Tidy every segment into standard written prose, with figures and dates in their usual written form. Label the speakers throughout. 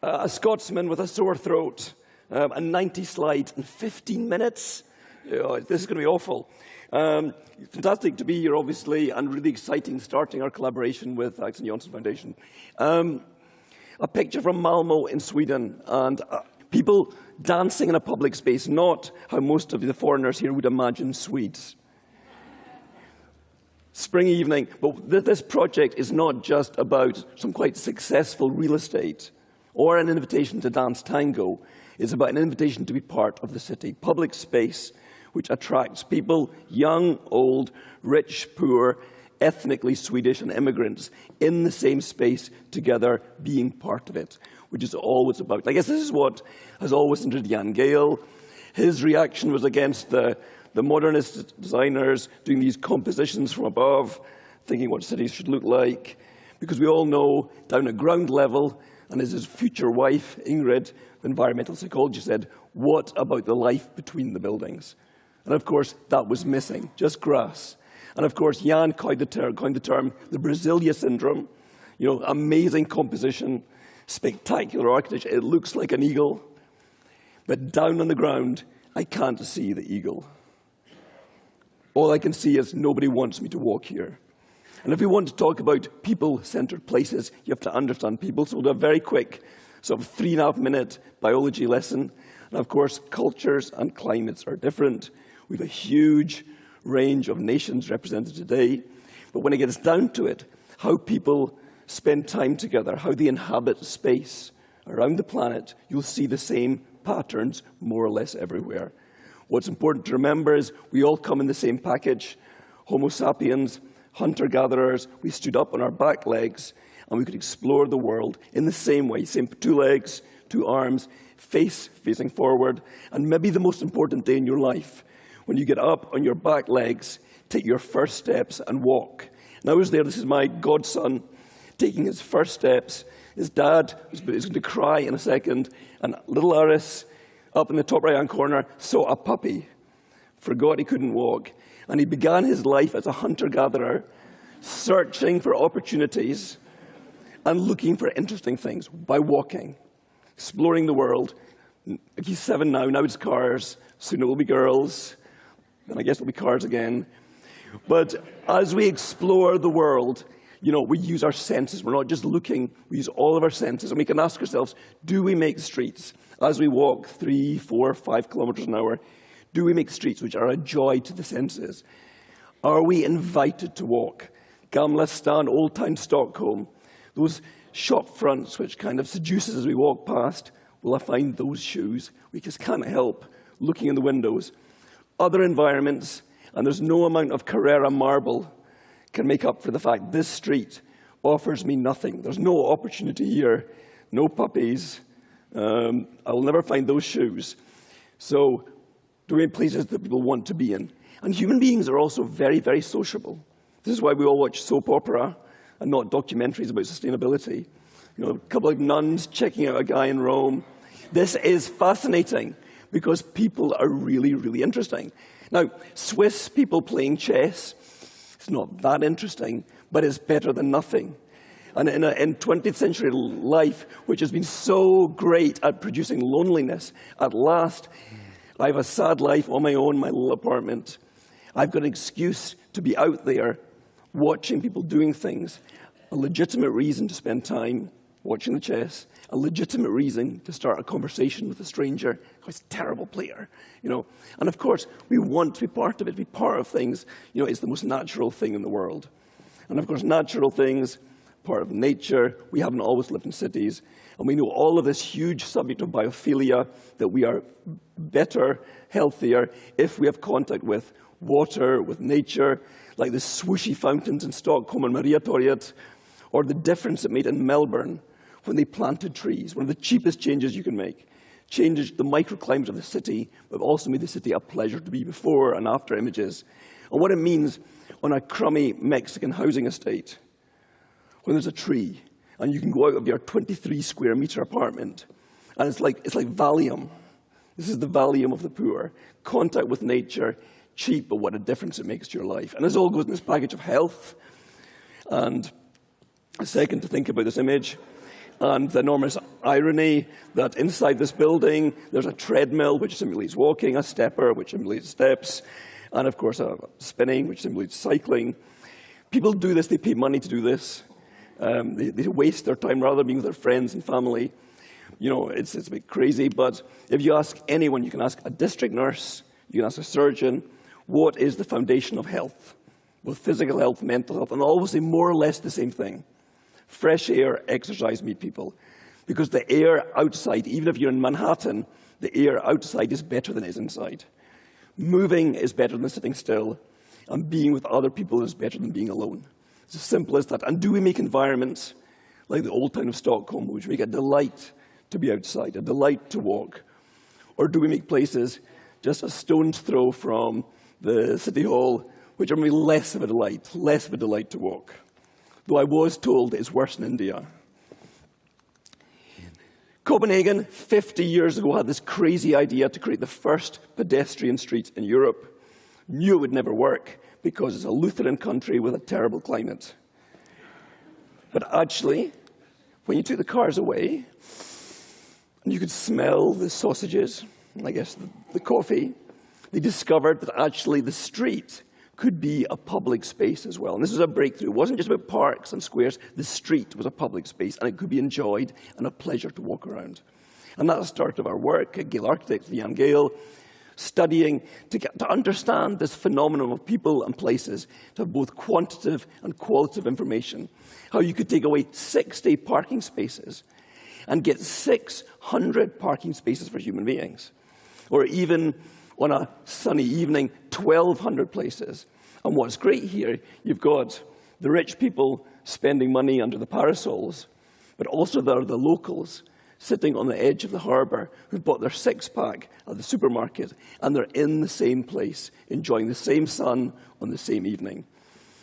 Speaker 1: A Scotsman with a sore throat, and 90 slides in 15 minutes. This is going to be awful. Fantastic to be here, obviously, and really exciting starting our collaboration with Axel Johnson Foundation. A picture from Malmo in Sweden, and people dancing in a public space, not how most of the foreigners here would imagine Swedes. Spring evening, but this project is not just about some quite successful real estate or an invitation to dance tango. It's about an invitation to be part of the city, public space which attracts people, young, old, rich, poor, ethnically Swedish and immigrants in the same space together, being part of it, which is always about. I guess this is what has always interested Jan Gehl. His reaction was against the modernist designers doing these compositions from above, thinking what cities should look like, because we all know down at ground level, and as his future wife, Ingrid, the environmental psychologist, said, what about the life between the buildings? And of course, that was missing, just grass. And of course, Jan coined the term the Brasilia syndrome. Amazing composition, spectacular architecture. It looks like an eagle. But down on the ground, I can't see the eagle. All I can see is nobody wants me to walk here. And if we want to talk about people-centered places, you have to understand people. So we'll do a very quick, sort of 3.5-minute biology lesson. And of course, cultures and climates are different. We have a huge range of nations represented today. But when it gets down to it, how people spend time together, how they inhabit space around the planet, you'll see the same patterns more or less everywhere. What's important to remember is we all come in the same package. Homo sapiens, hunter-gatherers, we stood up on our back legs and we could explore the world in the same way, same 2 legs, 2 arms, face facing forward, and maybe the most important day in your life, when you get up on your back legs, take your first steps and walk. And I was there, this is my godson taking his first steps. His dad is going to cry in a second, and little Aris, up in the top right-hand corner, saw a puppy, forgot he couldn't walk, and he began his life as a hunter-gatherer, searching for opportunities and looking for interesting things by walking, exploring the world. He's 7 now it's cars, soon it will be girls, then I guess it'll be cars again. But as we explore the world, we use our senses. We're not just looking, we use all of our senses. And we can ask ourselves, do we make streets, as we walk 3, 4, 5 kilometers an hour, do we make streets which are a joy to the senses? Are we invited to walk? Gamla stan, Old Town Stockholm, those shop fronts which kind of seduce us as we walk past, will I find those shoes? We just can't help looking in the windows. Other environments, and there's no amount of Carrera marble can make up for the fact this street offers me nothing. There's no opportunity here, no puppies. I will never find those shoes. So, do we make places that people want to be in? And human beings are also very, very sociable. This is why we all watch soap opera and not documentaries about sustainability. A couple of nuns checking out a guy in Rome. This is fascinating because people are really, really interesting. Now, Swiss people playing chess, it's not that interesting, but it's better than nothing. And in 20th century life, which has been so great at producing loneliness, at last, I have a sad life on my own, my little apartment. I've got an excuse to be out there watching people doing things, a legitimate reason to spend time watching the chess, a legitimate reason to start a conversation with a stranger who's a terrible player, And of course, we want to be part of it, be part of things. It's the most natural thing in the world. And of course, natural things, part of nature. We haven't always lived in cities. And we know all of this huge subject of biophilia, that we are better, healthier, if we have contact with water, with nature, like the swooshy fountains in Stockholm and Mariatorget, or the difference it made in Melbourne when they planted trees. One of the cheapest changes you can make. Changes the microclimate of the city, but also made the city a pleasure to be before and after images. And what it means on a crummy Mexican housing estate, when there's a tree, and you can go out of your 23 square meter apartment, and it's like Valium. This is the Valium of the poor. Contact with nature, cheap, but what a difference it makes to your life. And this all goes in this package of health. And a second to think about this image. And the enormous irony that inside this building there's a treadmill which simulates walking, a stepper which simulates steps, and of course a spinning which simulates cycling. People do this, they pay money to do this. They waste their time rather than being with their friends and family. You know, it's a bit crazy, but if you ask anyone, you can ask a district nurse, you can ask a surgeon, what is the foundation of health? Both physical health, mental health, and all will say more or less the same thing. Fresh air, exercise, meet people. Because the air outside, even if you're in Manhattan, the air outside is better than it is inside. Moving is better than sitting still, and being with other people is better than being alone. It's as simple as that. And do we make environments like the old town of Stockholm, which make a delight to be outside, a delight to walk? Or do we make places just a stone's throw from the City Hall, which are maybe less of a delight to walk? Though I was told it's worse in India. Copenhagen, 50 years ago, had this crazy idea to create the first pedestrian street in Europe. Knew it would never work because it's a Lutheran country with a terrible climate. But actually, when you took the cars away, and you could smell the sausages, and I guess the coffee, they discovered that actually the street could be a public space as well. And this was a breakthrough. It wasn't just about parks and squares. The street was a public space, and it could be enjoyed and a pleasure to walk around. And that's the start of our work at Gale Architects, Jan Gale, studying to understand this phenomenon of people and places, to have both quantitative and qualitative information. How you could take away 60 parking spaces and get 600 parking spaces for human beings. Or even on a sunny evening, 1,200 places. And what's great here, you've got the rich people spending money under the parasols, but also there are the locals sitting on the edge of the harbour who've bought their six-pack at the supermarket, and they're in the same place, enjoying the same sun on the same evening.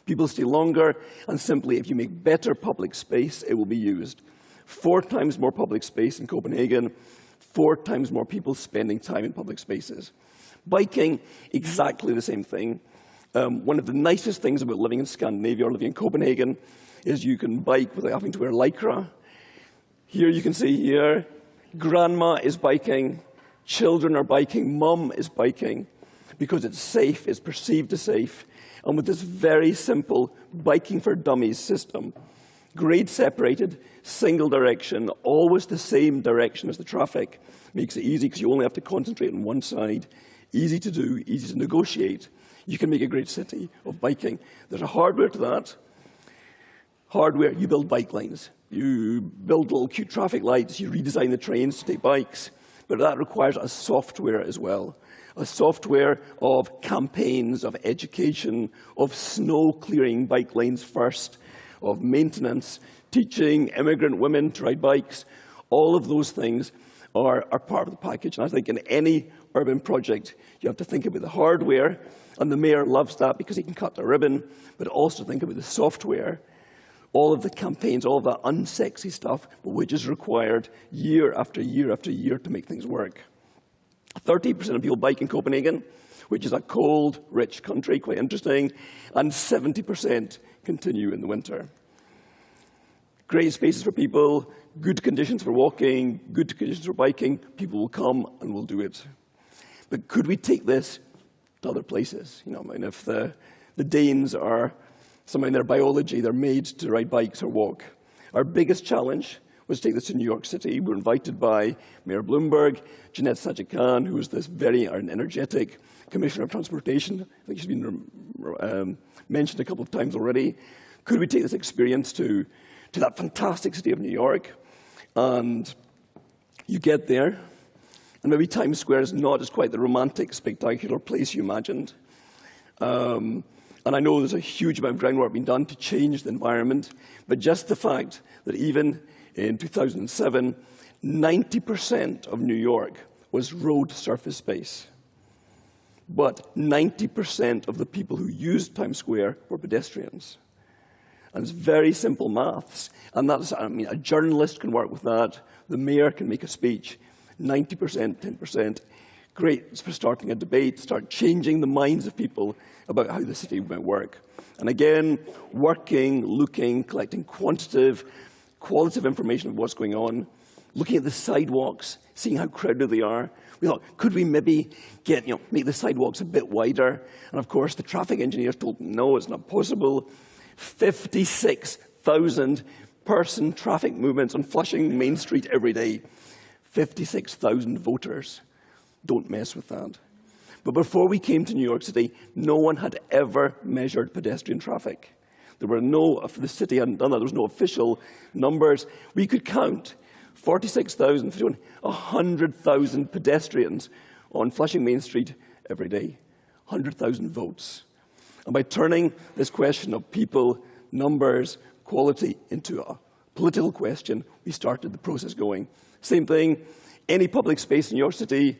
Speaker 1: People stay longer, and simply, if you make better public space, it will be used. 4 times more public space in Copenhagen, 4 times more people spending time in public spaces. Biking, exactly the same thing. One of the nicest things about living in Scandinavia or living in Copenhagen is you can bike without having to wear lycra. Here you can see here, grandma is biking, children are biking, mum is biking, because it's safe, it's perceived as safe. And with this very simple biking for dummies system, grade separated, single direction, always the same direction as the traffic, makes it easy because you only have to concentrate on one side. Easy to do, easy to negotiate. You can make a great city of biking. There's a hardware to that. Hardware, you build bike lanes. You build little cute traffic lights. You redesign the trains to take bikes. But that requires a software as well. A software of campaigns, of education, of snow clearing bike lanes first, of maintenance, teaching immigrant women to ride bikes. All of those things are part of the package. And I think in any urban project, you have to think about the hardware, and the mayor loves that because he can cut the ribbon, but also think about the software, all of the campaigns, all of that unsexy stuff, but which is required year after year after year to make things work. 30% of people bike in Copenhagen, which is a cold, rich country, quite interesting, and 70% continue in the winter. Great spaces for people, good conditions for walking, good conditions for biking. People will come and will do it. But could we take this to other places? You know, I mean, if the Danes are, somehow in their biology, they're made to ride bikes or walk. Our biggest challenge was to take this to New York City. We were invited by Mayor Bloomberg, Jeanette Sajid-Khan, who is this very energetic Commissioner of Transportation. I think she's been mentioned a couple of times already. Could we take this experience to that fantastic city of New York? And you get there, and maybe Times Square is not as quite the romantic, spectacular place you imagined. And I know there's a huge amount of groundwork being done to change the environment, but just the fact that even in 2007, 90% of New York was road surface space. But 90% of the people who used Times Square were pedestrians. And it's very simple maths. And that's, I mean, a journalist can work with that. The mayor can make a speech. 90%, 10%. Great for starting a debate, start changing the minds of people about how the city might work. And again, working, looking, collecting quantitative, qualitative information of what's going on, looking at the sidewalks, seeing how crowded they are. We thought, could we maybe make the sidewalks a bit wider? And of course, the traffic engineers told, no, it's not possible. 56,000 person traffic movements on Flushing Main Street every day. 56,000 voters. Don't mess with that. But before we came to New York City, no one had ever measured pedestrian traffic. The city hadn't done that. There was no official numbers. We could count 46,000, 100,000 pedestrians on Flushing Main Street every day. 100,000 votes. And by turning this question of people, numbers, quality into a political question, we started the process going. Same thing, any public space in New York City,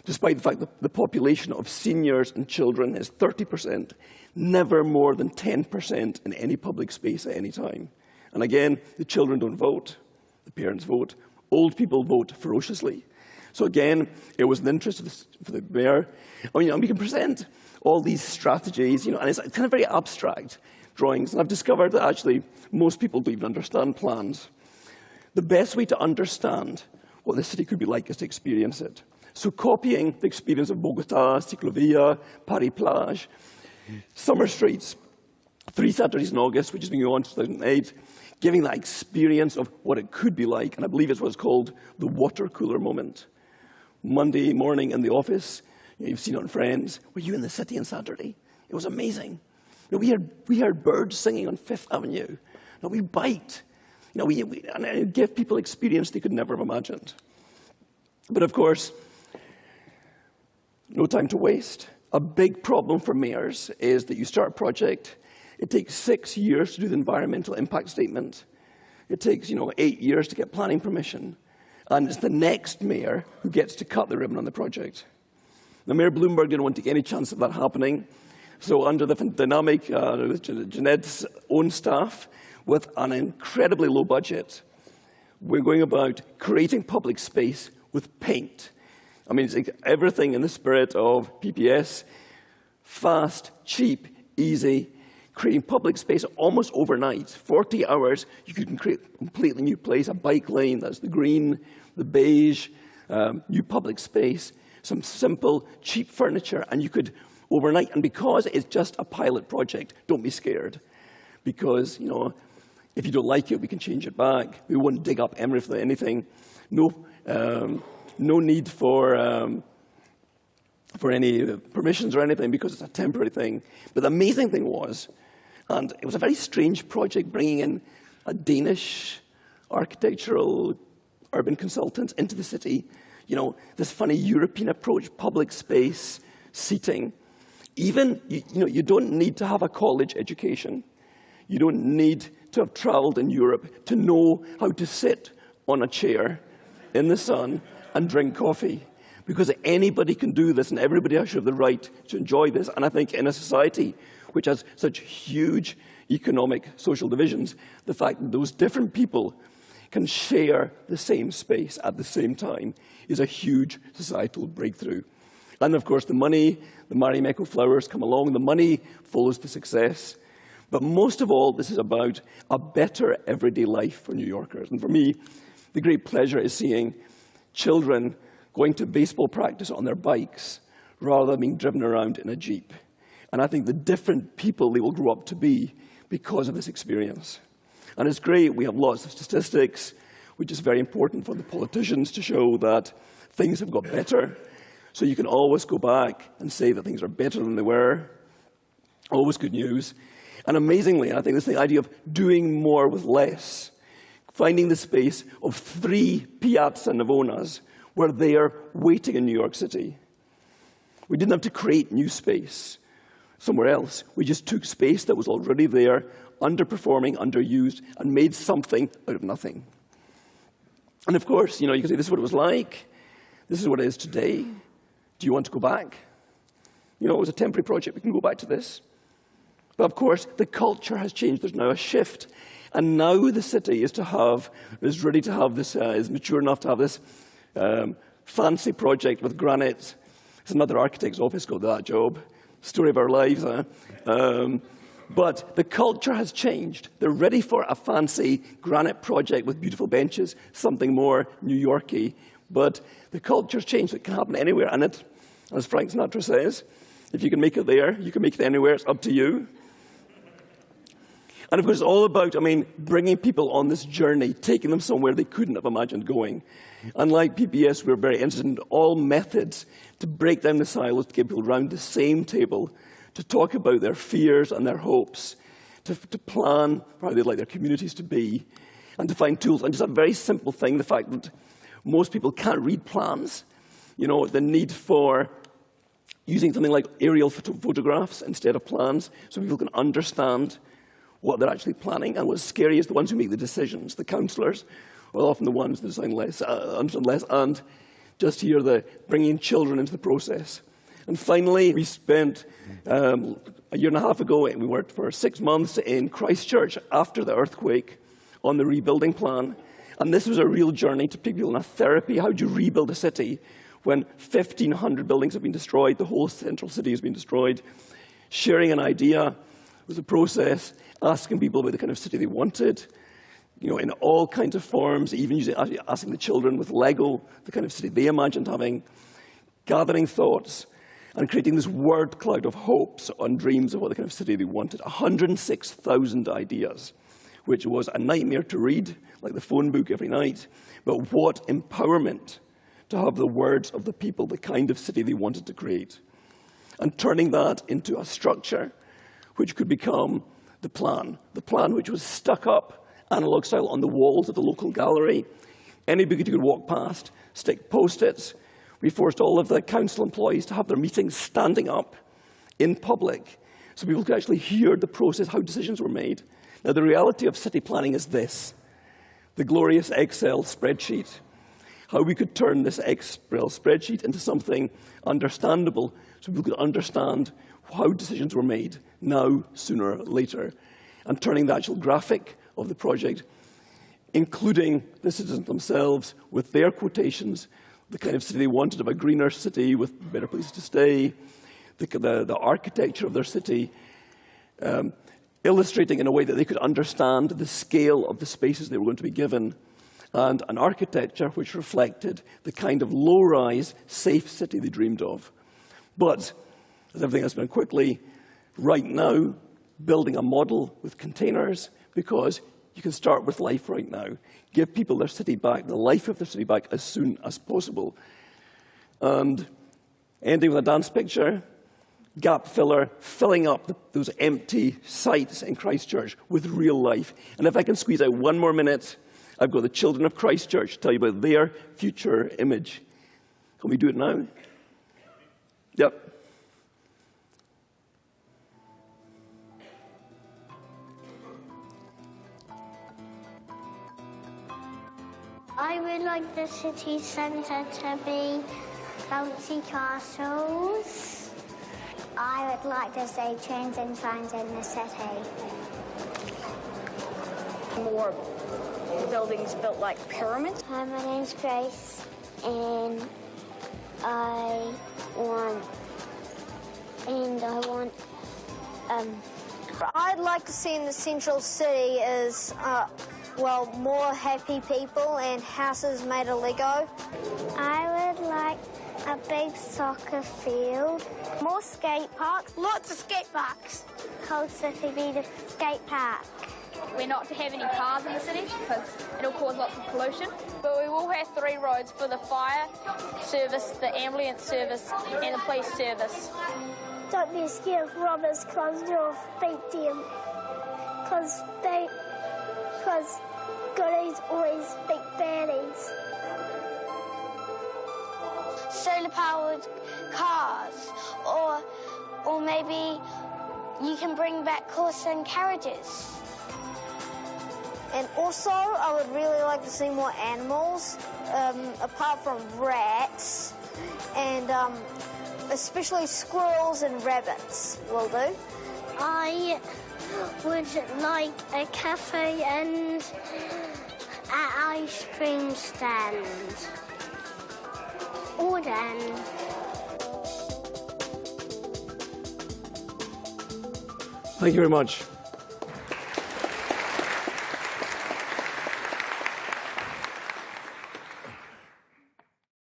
Speaker 1: despite the fact that the population of seniors and children is 30%, never more than 10% in any public space at any time. And again, the children don't vote, the parents vote. Old people vote ferociously. So again, it was an interest for the mayor. And we can present all these strategies, and it's kind of very abstract drawings. And I've discovered that actually most people don't even understand plans. The best way to understand what the city could be like is to experience it. So copying the experience of Bogota, Ciclovia, Paris Plage, Summer Streets, 3 Saturdays in August, which has been going on since 2008, giving that experience of what it could be like. And I believe it's what's called the water cooler moment. Monday morning in the office, you've seen it on Friends. Were you in the city on Saturday? It was amazing. We heard birds singing on Fifth Avenue. We biked. And it gave people experience they could never have imagined. But of course, no time to waste. A big problem for mayors is that you start a project, it takes 6 years to do the environmental impact statement. It takes, 8 years to get planning permission. And it's the next mayor who gets to cut the ribbon on the project. Now, Mayor Bloomberg didn't want to take any chance of that happening. So under the dynamic with Jeanette's own staff, with an incredibly low budget, we're going about creating public space with paint. It's like everything in the spirit of PPS, fast, cheap, easy, creating public space almost overnight. 40 hours, you can create a completely new place, a bike lane, that's the green, the beige, new public space, some simple, cheap furniture, and you could overnight. And because it's just a pilot project, don't be scared. Because, if you don't like it, we can change it back. We won't dig up everything, anything. No need for any permissions or anything, because it's a temporary thing. But the amazing thing was, and it was a very strange project, bringing in a Danish architectural urban consultant into the city. This funny European approach, public space, seating. Even, you don't need to have a college education. You don't need to have traveled in Europe to know how to sit on a chair in the sun and drink coffee. Because anybody can do this, and everybody should have the right to enjoy this. And I think in a society which has such huge economic, social divisions, the fact that those different people can share the same space at the same time is a huge societal breakthrough. And of course, the money, the Marimekko flowers come along, the money follows the success. But most of all, this is about a better everyday life for New Yorkers. And for me, the great pleasure is seeing children going to baseball practice on their bikes rather than being driven around in a Jeep. And I think the different people they will grow up to be because of this experience. And it's great, we have lots of statistics, which is very important for the politicians to show that things have got better. So you can always go back and say that things are better than they were. Always good news. And amazingly, I think this is the idea of doing more with less. Finding the space of 3 Piazza Navonas were there waiting in New York City. We didn't have to create new space somewhere else. We just took space that was already there, underperforming, underused, and made something out of nothing. And of course, you can say, this is what it was like. This is what it is today. Do you want to go back? It was a temporary project. We can go back to this. But of course, the culture has changed. There's now a shift. And now the city is ready to have this, is mature enough to have this fancy project with granite. It's another architect's office got that job. Story of our lives. But the culture has changed. They're ready for a fancy granite project with beautiful benches, something more New Yorky. But the culture's changed. It can happen anywhere. And it, as Frank Sinatra says, if you can make it there, you can make it anywhere. It's up to you. And of course, it's all about, bringing people on this journey, taking them somewhere they couldn't have imagined going. Unlike PBS, we're very interested in all methods to break down the silos, to get people around the same table, to talk about their fears and their hopes, to plan for how they'd like their communities to be, and to find tools. And just a very simple thing, the fact that most people can't read plans, the need for using something like aerial photographs instead of plans, so people can understand what they're actually planning. And what's scary is the ones who make the decisions, the councillors, are often the ones that understand less, and just here the bringing children into the process. And finally, we spent a year and a half ago, we worked for 6 months in Christchurch after the earthquake on the rebuilding plan. And this was a real journey to people in a therapy. How do you rebuild a city when 1,500 buildings have been destroyed, the whole central city has been destroyed? Sharing an idea was a process, asking people about the kind of city they wanted, in all kinds of forms, even asking the children with Lego the kind of city they imagined having, gathering thoughts, and creating this word cloud of hopes and dreams of what the kind of city they wanted. 106,000 ideas, which was a nightmare to read, like the phone book every night. But what empowerment to have the words of the people, the kind of city they wanted to create. And turning that into a structure which could become the plan which was stuck up analog style on the walls of the local gallery. Anybody could walk past, stick post-its. We forced all of the council employees to have their meetings standing up in public so people could actually hear the process, how decisions were made. Now, the reality of city planning is this: the glorious Excel spreadsheet. How we could turn this Excel spreadsheet into something understandable so people could understand how decisions were made now, sooner, later. And turning the actual graphic of the project, including the citizens themselves with their quotations, the kind of city they wanted, of a greener city with better places to stay, the architecture of their city, illustrating in a way that they could understand the scale of the spaces they were going to be given, and an architecture which reflected the kind of low-rise, safe city they dreamed of. But, as everything has been quickly, right now, building a model with containers, because you can start with life right now. Give people their city back, the life of their city back, as soon as possible. And ending with a dance picture, gap filler, filling up those empty sites in Christchurch with real life. And if I can squeeze out 1 more minute, I've got the children of Christchurch to tell you about their future image. Can we do it now? Yep.
Speaker 2: I would like the city centre to be bouncy castles. I would like to see trains and trains in the city.
Speaker 3: More buildings built like pyramids.
Speaker 2: Hi, my name's Grace, and I want
Speaker 3: I'd like to see in the central city is, more happy people and houses made of Lego.
Speaker 2: I would like a big soccer field, more skate parks,
Speaker 4: lots of skate parks.
Speaker 2: Cold City be the skate park.
Speaker 4: We're not to have any cars in the city because it'll cause lots of pollution. But we will have 3 roads for the fire service, the ambulance service and the police service.
Speaker 2: Don't be scared of robbers because you'll beat them. Because goodies always beat baddies. Solar-powered cars, or maybe you can bring back horses and carriages.
Speaker 3: And also, I would really like to see more animals, apart from rats, and especially squirrels and rabbits will do.
Speaker 2: I would like a cafe and an ice cream stand. All done.
Speaker 1: Thank you very much.